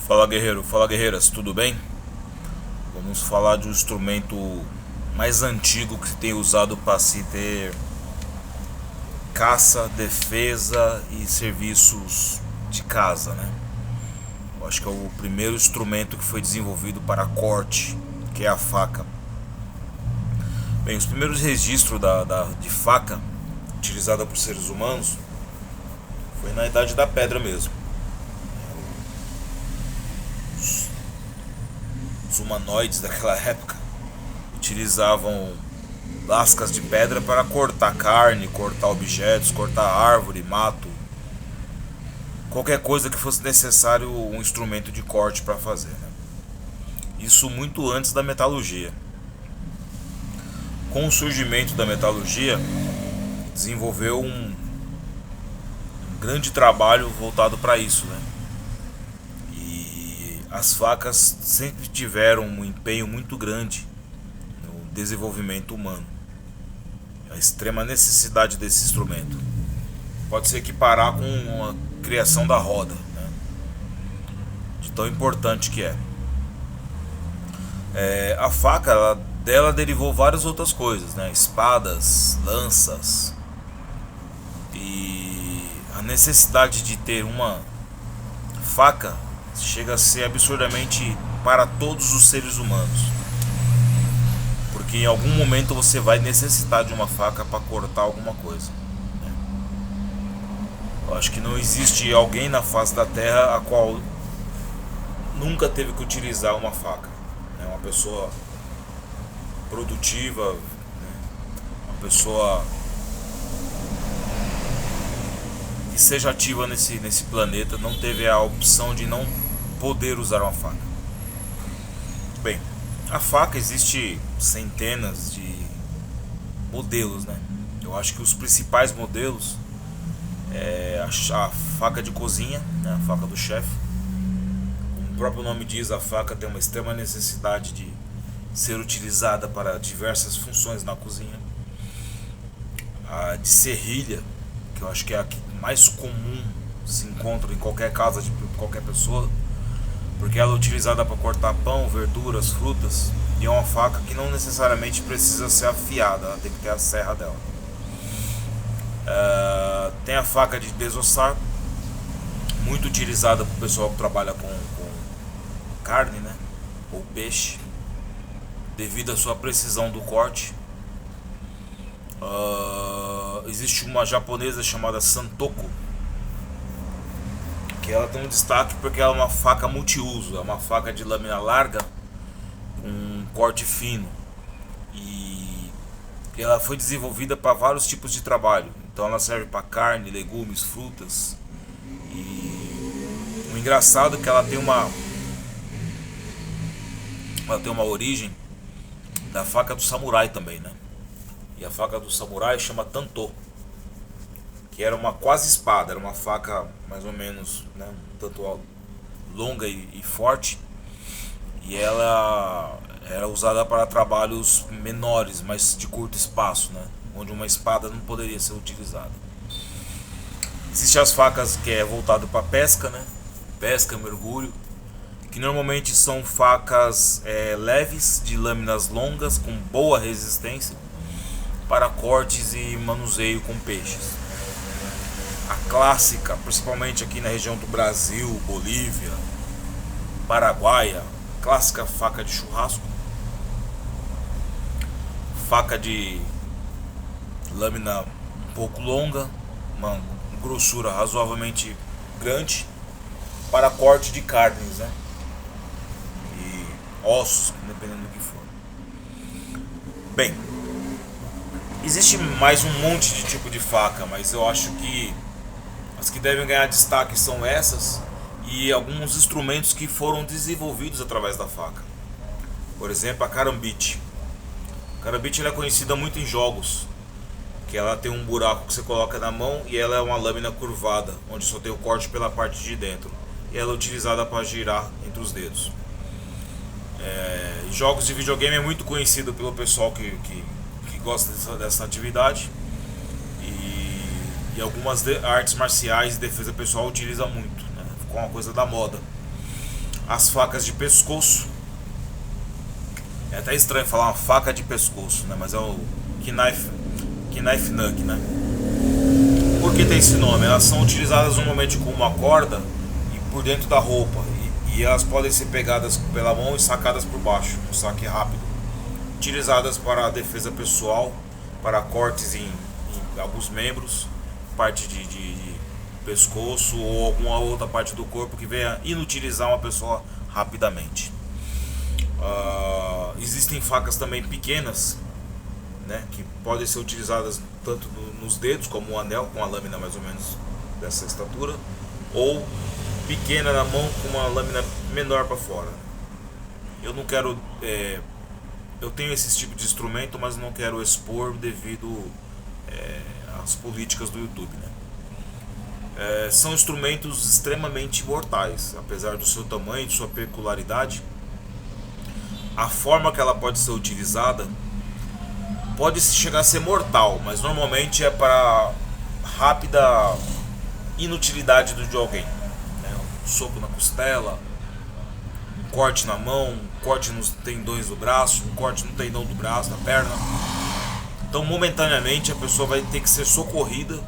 Fala guerreiro, fala guerreiras, tudo bem? Vamos falar de um instrumento mais antigo que se tem usado para se ter caça, defesa e serviços de casa, né? Eu acho que é o primeiro instrumento que foi desenvolvido para corte, que é a faca. Bem, os primeiros registros de faca utilizada por seres humanos foi na Idade da Pedra mesmo. Os humanoides daquela época utilizavam lascas de pedra para cortar carne, cortar objetos, cortar árvore, mato, qualquer coisa que fosse necessário um instrumento de corte para fazer, né? Isso muito antes da metalurgia. Com o surgimento da metalurgia, desenvolveu um grande trabalho voltado para isso, né? E as facas sempre tiveram um empenho muito grande no desenvolvimento humano. A extrema necessidade desse instrumento pode se equiparar com a criação da roda, né? De tão importante que é. A faca, dela derivou várias outras coisas, né? Espadas, lanças. E a necessidade de ter uma faca chega a ser absurdamente para todos os seres humanos, porque em algum momento você vai necessitar de uma faca para cortar alguma coisa, né? Eu acho que não existe alguém na face da Terra a qual nunca teve que utilizar uma faca, né? Uma pessoa produtiva, né? Uma pessoa que seja ativa nesse planeta não teve a opção de não poder usar uma faca. Bem, a faca existe centenas de modelos, né? Eu acho que os principais modelos é a faca de cozinha, né? A faca do chefe. Como o próprio nome diz, a faca tem uma extrema necessidade de ser utilizada para diversas funções na cozinha. A de serrilha, que eu acho que é a que mais comum se encontra em qualquer casa de qualquer pessoa, porque ela é utilizada para cortar pão, verduras, frutas, e é uma faca que não necessariamente precisa ser afiada, ela tem que ter a serra dela. Tem a faca de desossar, muito utilizada para o pessoal que trabalha com carne, né, ou peixe, devido à sua precisão do corte. Existe uma japonesa chamada Santoko, que ela tem um destaque porque ela é uma faca multiuso, é uma faca de lâmina larga com um corte fino, e ela foi desenvolvida para vários tipos de trabalho. Então ela serve para carne, legumes, frutas. E o engraçado é que ela tem uma origem da faca do samurai também, né? E a faca do samurai chama Tanto, que era uma quase espada, era uma faca mais ou menos, né, um tanto longa e forte, e ela era usada para trabalhos menores, mas de curto espaço, né, onde uma espada não poderia ser utilizada. Existem as facas que é voltado para pesca, né, pesca, mergulho, que normalmente são facas leves, de lâminas longas, com boa resistência, para cortes e manuseio com peixes. A clássica, principalmente aqui na região do Brasil, Bolívia, Paraguaia, clássica faca de churrasco, faca de lâmina um pouco longa, uma grossura razoavelmente grande, para corte de carnes, né, e ossos, dependendo do que for. Bem, existe mais um monte de tipo de faca, mas eu acho que as que devem ganhar destaque são essas e alguns instrumentos que foram desenvolvidos através da faca. Por exemplo, a carambite. A carambite ela é conhecida muito em jogos, que ela tem um buraco que você coloca na mão e ela é uma lâmina curvada, onde só tem o corte pela parte de dentro. E ela é utilizada para girar entre os dedos. Em jogos de videogame é muito conhecido pelo pessoal que gosta dessa atividade, e algumas artes marciais e defesa pessoal utiliza muito, né? Ficou uma coisa da moda. as facas de pescoço. É até estranho falar uma faca de pescoço, né? Mas é o knife nug, né? Por que tem esse nome? Elas são utilizadas normalmente com uma corda e por dentro da roupa. E elas podem ser pegadas pela mão e sacadas por baixo, um saque rápido. Utilizadas para a defesa pessoal, para cortes em alguns membros, parte de pescoço ou alguma outra parte do corpo que venha inutilizar uma pessoa rapidamente. Existem facas também pequenas, né, que podem ser utilizadas tanto nos dedos como um anel com a lâmina mais ou menos dessa estatura, ou pequena na mão com uma lâmina menor para fora. Eu não quero eu tenho esse tipo de instrumento, mas não quero expor devido às políticas do YouTube, né? São instrumentos extremamente mortais, apesar do seu tamanho e de sua peculiaridade. A forma que ela pode ser utilizada pode chegar a ser mortal, mas normalmente é para rápida inutilidade de alguém, né? Um soco na costela, um corte na mão, um corte nos tendões do braço, um corte no tendão do braço, da perna. Então momentaneamente a pessoa vai ter que ser socorrida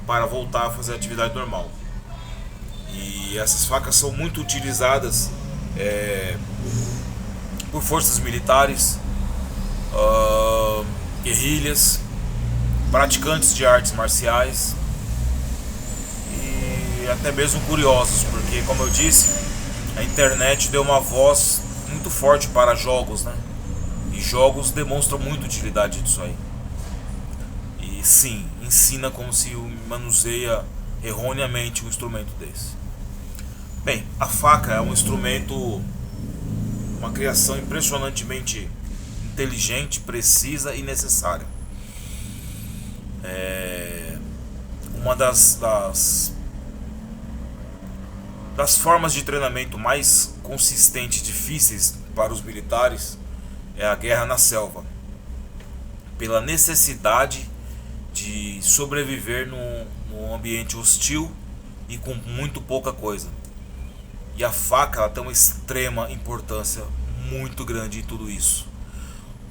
para voltar a fazer a atividade normal. E essas facas são muito utilizadas por forças militares, guerrilhas, praticantes de artes marciais e até mesmo curiosos, porque, como eu disse, a internet deu uma voz muito forte para jogos, né? E jogos demonstram muita utilidade disso aí. E sim, ensina como se manuseia erroneamente um instrumento desse. Bem, a faca é um instrumento, uma criação impressionantemente inteligente, precisa e necessária. Uma das formas de treinamento mais consistentes e difíceis para os militares é a guerra na selva, pela necessidade de sobreviver num ambiente hostil e com muito pouca coisa. E a faca, ela tem uma extrema importância muito grande em tudo isso,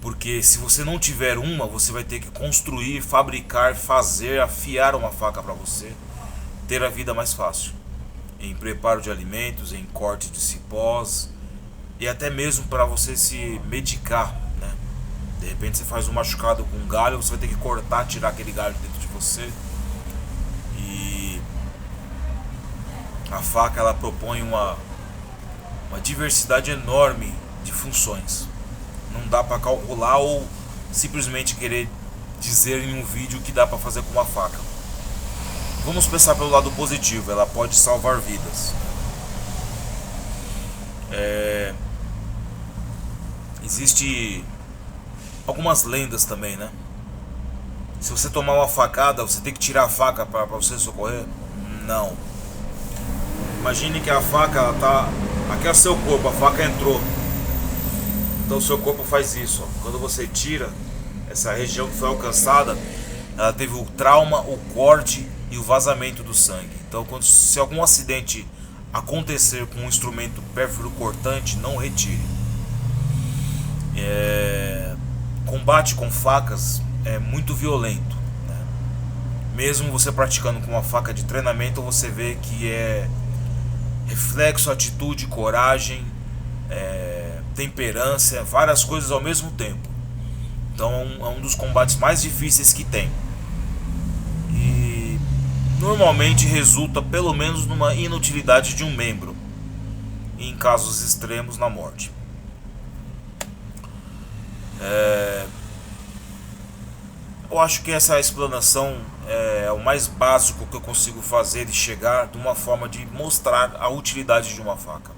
porque se você não tiver uma, você vai ter que construir, fabricar, fazer, afiar uma faca para você ter a vida mais fácil, em preparo de alimentos, em corte de cipós e até mesmo para você se medicar, né? De repente você faz um machucado com um galho, você vai ter que cortar, tirar aquele galho dentro de você. E a faca, ela propõe uma diversidade enorme de funções. Não dá para calcular ou simplesmente querer dizer em um vídeo que dá para fazer com uma faca. Vamos pensar pelo lado positivo, ela pode salvar vidas. Existe algumas lendas também, né? Se você tomar uma facada, você tem que tirar a faca para você socorrer? Não. Imagine que a faca, ela tá aqui, é o seu corpo, a faca entrou. Então o seu corpo faz isso, ó. Quando você tira essa região que foi alcançada, ela teve o trauma, o corte e o vazamento do sangue. Então se algum acidente acontecer com um instrumento pérfuro cortante, não retire. Combate com facas é muito violento, né? Mesmo você praticando com uma faca de treinamento, você vê que é reflexo, atitude, coragem, temperança, várias coisas ao mesmo tempo. Então é um dos combates mais difíceis que tem. E normalmente resulta pelo menos numa inutilidade de um membro, e em casos extremos na morte. Eu acho que essa explanação é o mais básico que eu consigo fazer e chegar de uma forma de mostrar a utilidade de uma faca.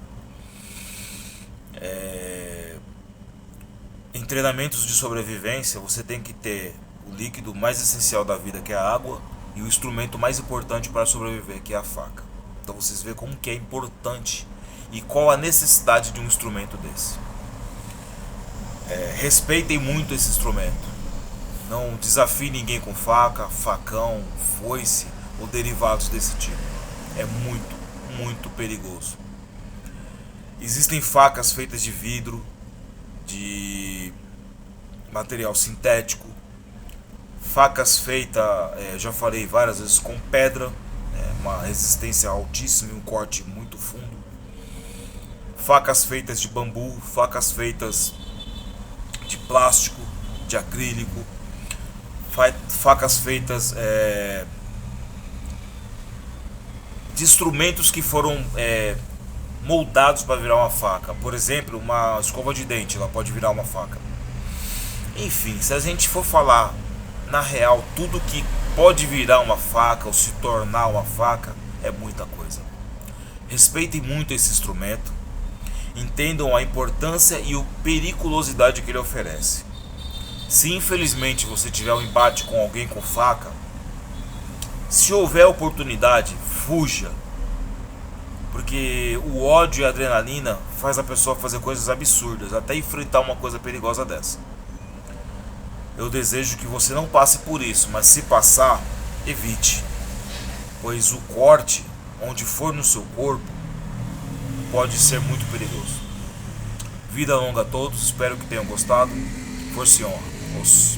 Em treinamentos de sobrevivência, você tem que ter o líquido mais essencial da vida, que é a água, e o instrumento mais importante para sobreviver, que é a faca. Então vocês veem como que é importante e qual a necessidade de um instrumento desse. Respeitem muito esse instrumento. Não desafie ninguém com faca, facão, foice ou derivados desse tipo. É muito, muito perigoso. Existem facas feitas de vidro, de material sintético, facas feitas, já falei várias vezes, com pedra, uma resistência altíssima e um corte muito fundo. Facas feitas de bambu, facas feitas de plástico, de acrílico, facas feitas de instrumentos que foram moldados para virar uma faca. Por exemplo, uma escova de dente, ela pode virar uma faca. Enfim, se a gente for falar na real tudo que pode virar uma faca ou se tornar uma faca, é muita coisa. Respeitem muito esse instrumento, entendam a importância e a periculosidade que ele oferece. Se infelizmente você tiver um embate com alguém com faca, se houver oportunidade, fuja. Porque o ódio e a adrenalina faz a pessoa fazer coisas absurdas, até enfrentar uma coisa perigosa dessa. Eu desejo que você não passe por isso, mas se passar, evite. Pois o corte, onde for no seu corpo, pode ser muito perigoso. Vida longa a todos, espero que tenham gostado. Força e honra. Os